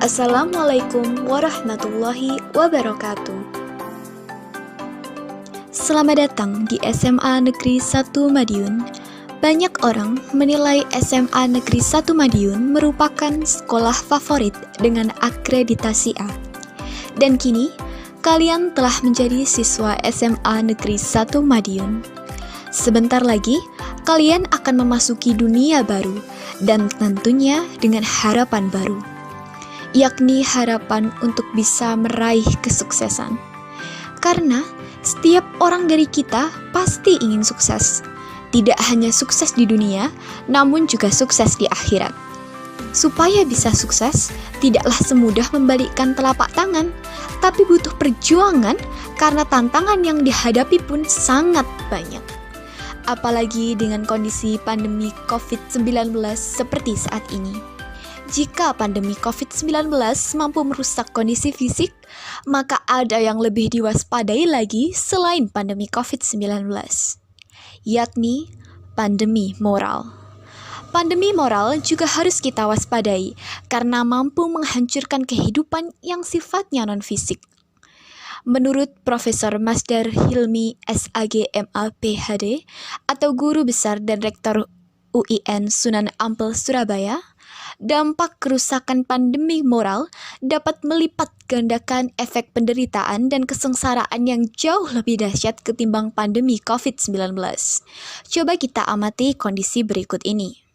Assalamualaikum warahmatullahi wabarakatuh. Selamat datang di SMA Negeri 1 Madiun. Banyak orang menilai SMA Negeri 1 Madiun merupakan sekolah favorit dengan akreditasi A. Dan kini, kalian telah menjadi siswa SMA Negeri 1 Madiun. Sebentar lagi, kalian akan memasuki dunia baru dan tentunya dengan harapan baru, yakni harapan untuk bisa meraih kesuksesan. Karena setiap orang dari kita pasti ingin sukses. Tidak hanya sukses di dunia, namun juga sukses di akhirat. Supaya bisa sukses, tidaklah semudah membalikkan telapak tangan, tapi butuh perjuangan karena tantangan yang dihadapi pun sangat banyak. Apalagi dengan kondisi pandemi COVID-19 seperti saat ini. Jika pandemi COVID-19 mampu merusak kondisi fisik, maka ada yang lebih diwaspadai lagi selain pandemi COVID-19, yakni pandemi moral. Pandemi moral juga harus kita waspadai karena mampu menghancurkan kehidupan yang sifatnya non-fisik. Menurut Profesor Masdar Hilmi SAG MA PhD atau Guru Besar dan Rektor UIN Sunan Ampel Surabaya, dampak kerusakan pandemi moral dapat melipat gandakan efek penderitaan dan kesengsaraan yang jauh lebih dahsyat ketimbang pandemi COVID-19. Coba kita amati kondisi berikut ini.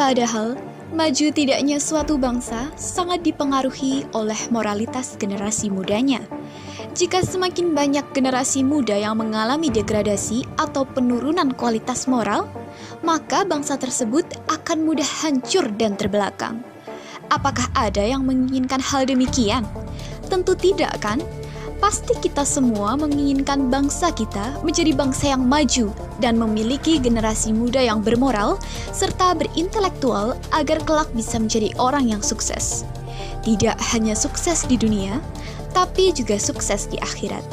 Padahal, maju tidaknya suatu bangsa sangat dipengaruhi oleh moralitas generasi mudanya. Jika semakin banyak generasi muda yang mengalami degradasi atau penurunan kualitas moral, maka bangsa tersebut akan mudah hancur dan terbelakang. Apakah ada yang menginginkan hal demikian? Tentu tidak, kan? Pasti kita semua menginginkan bangsa kita menjadi bangsa yang maju dan memiliki generasi muda yang bermoral serta berintelektual agar kelak bisa menjadi orang yang sukses. Tidak hanya sukses di dunia, tapi juga sukses di akhirat.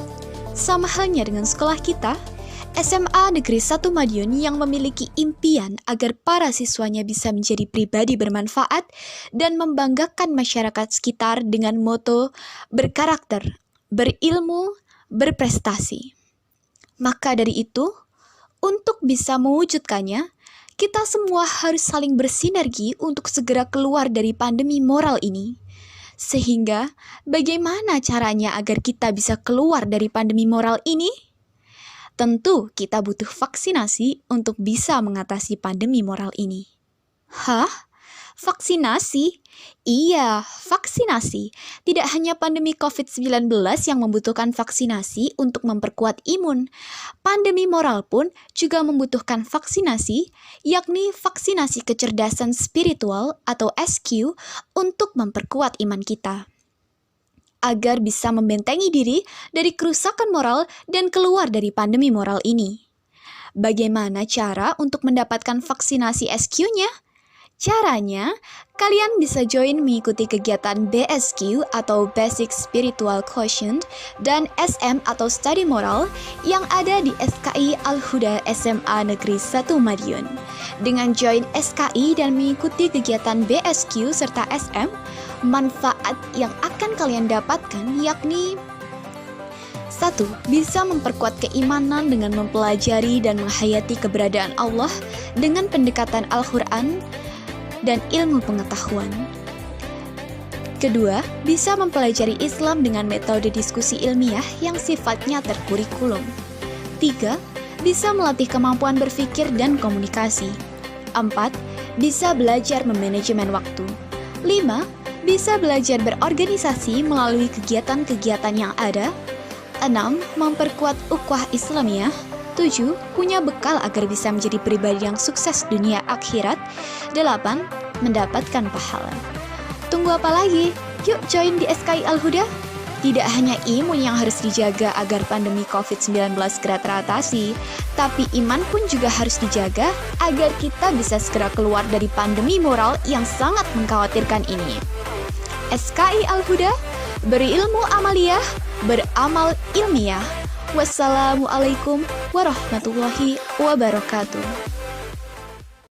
Sama halnya dengan sekolah kita, SMA Negeri 1 Madiun yang memiliki impian agar para siswanya bisa menjadi pribadi bermanfaat dan membanggakan masyarakat sekitar dengan moto berkarakter, berilmu, berprestasi. Maka dari itu, untuk bisa mewujudkannya, kita semua harus saling bersinergi untuk segera keluar dari pandemi moral ini. Sehingga, bagaimana caranya agar kita bisa keluar dari pandemi moral ini? Tentu kita butuh vaksinasi untuk bisa mengatasi pandemi moral ini. Hah? Vaksinasi? Iya, vaksinasi. Tidak hanya pandemi COVID-19 yang membutuhkan vaksinasi untuk memperkuat imun. Pandemi moral pun juga membutuhkan vaksinasi, yakni vaksinasi kecerdasan spiritual atau SQ untuk memperkuat iman kita, agar bisa membentengi diri dari kerusakan moral dan keluar dari pandemi moral ini. Bagaimana cara untuk mendapatkan vaksinasi SQ-nya? Caranya, kalian bisa join mengikuti kegiatan BSQ atau Basic Spiritual Quotient dan SM atau Study Moral yang ada di SKI Al-Huda SMA Negeri 1 Madiun. Dengan join SKI dan mengikuti kegiatan BSQ serta SM, manfaat yang akan kalian dapatkan yakni 1. Bisa memperkuat keimanan dengan mempelajari dan menghayati keberadaan Allah dengan pendekatan Al-Quran dan ilmu pengetahuan. Kedua, bisa mempelajari Islam dengan metode diskusi ilmiah yang sifatnya terkurikulum. 3. Bisa melatih kemampuan berpikir dan komunikasi. 4. Bisa belajar memanajemen waktu. 5. Bisa belajar berorganisasi melalui kegiatan-kegiatan yang ada. 6. Memperkuat ukhuwah Islamiyah. 7. Punya bekal agar bisa menjadi pribadi yang sukses dunia akhirat. 8. Mendapatkan pahala. Tunggu apa lagi? Yuk join di SKI Al-Huda. Tidak hanya imun yang harus dijaga agar pandemi COVID-19 segera teratasi, tapi iman pun juga harus dijaga agar kita bisa segera keluar dari pandemi moral yang sangat mengkhawatirkan ini. SKI Al-Huda, berilmu amaliyah, beramal ilmiah. Wassalamualaikum warahmatullahi wabarakatuh.